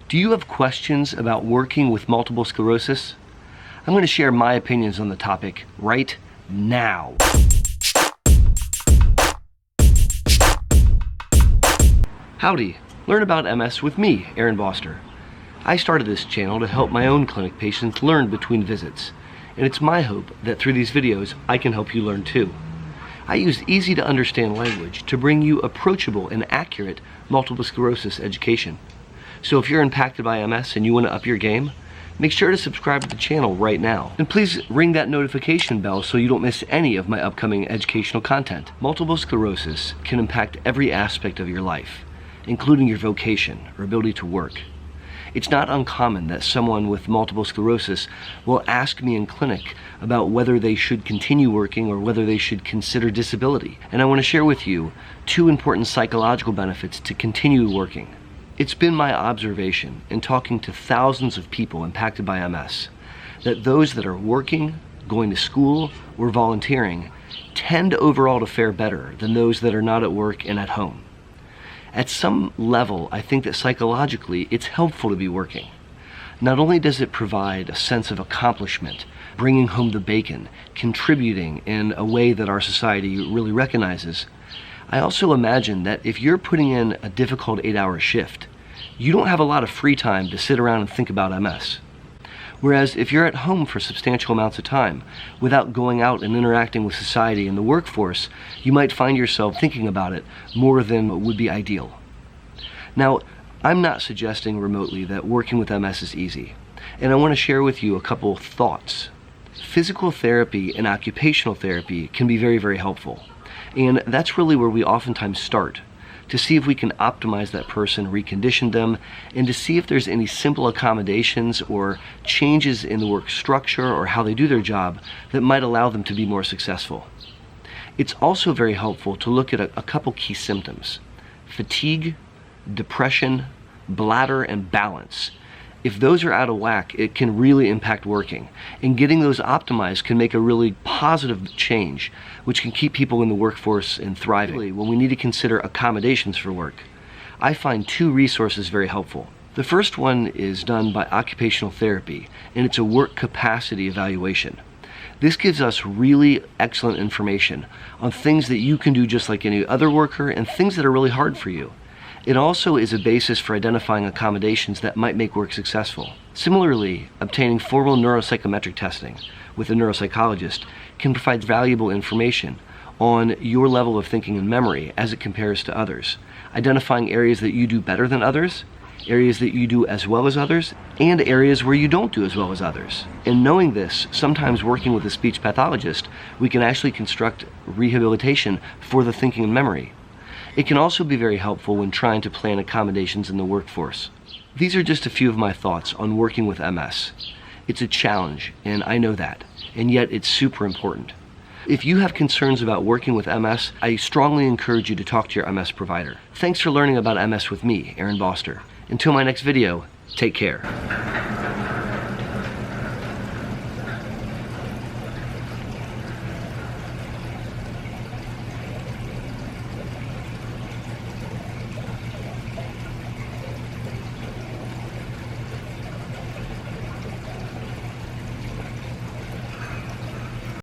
Do you have questions about working with multiple sclerosis? I'm going to share my opinions on the topic right now. Howdy! Learn about MS with me, Boster. I started this channel to help my own clinic patients learn between visits, and it's my hope that through these videos I can help you learn too. I use easy to understand language to bring you approachable and accurate multiple sclerosis education. So if you're impacted by MS and you want to up your game, make sure to subscribe to the channel right now. And please ring that notification bell so you don't miss any of my upcoming educational content. Multiple sclerosis can impact every aspect of your life, including your vocation or ability to work. It's not uncommon that someone with multiple sclerosis will ask me in clinic about whether they should continue working or whether they should consider disability. And I want to share with you 2 important psychological benefits to continue working. It's been my observation in talking to thousands of people impacted by MS that those that are working, going to school, or volunteering tend overall to fare better than those that are not at work and at home. At some level, I think that psychologically it's helpful to be working. Not only does it provide a sense of accomplishment, bringing home the bacon, contributing in a way that our society really recognizes, I also imagine that if you're putting in a difficult 8-hour shift, you don't have a lot of free time to sit around and think about MS. Whereas if you're at home for substantial amounts of time, without going out and interacting with society and the workforce, you might find yourself thinking about it more than would be ideal. Now, I'm not suggesting remotely that working with MS is easy, and I want to share with you a couple thoughts. Physical therapy and occupational therapy can be very, very helpful. And that's really where we oftentimes start, to see if we can optimize that person, recondition them, and to see if there's any simple accommodations or changes in the work structure or how they do their job that might allow them to be more successful. It's also very helpful to look at a couple key symptoms: fatigue, depression, bladder, and balance. If those are out of whack, it can really impact working, and getting those optimized can make a really positive change, which can keep people in the workforce and thriving. When we need to consider accommodations for work, I find 2 resources very helpful. The first one is done by occupational therapy, and it's a work capacity evaluation. This gives us really excellent information on things that you can do just like any other worker and things that are really hard for you. It also is a basis for identifying accommodations that might make work successful. Similarly, obtaining formal neuro-psychometric testing with a neuropsychologist can provide valuable information on your level of thinking and memory as it compares to others, identifying areas that you do better than others, areas that you do as well as others, and areas where you don't do as well as others. In knowing this, sometimes working with a speech pathologist, we can actually construct rehabilitation for the thinking and memory. It can also be very helpful when trying to plan accommodations in the workforce. These are just a few of my thoughts on working with MS. It's a challenge, and I know that, and yet it's super important. If you have concerns about working with MS, I strongly encourage you to talk to your MS provider. Thanks for learning about MS with me, Boster. Until my next video, take care.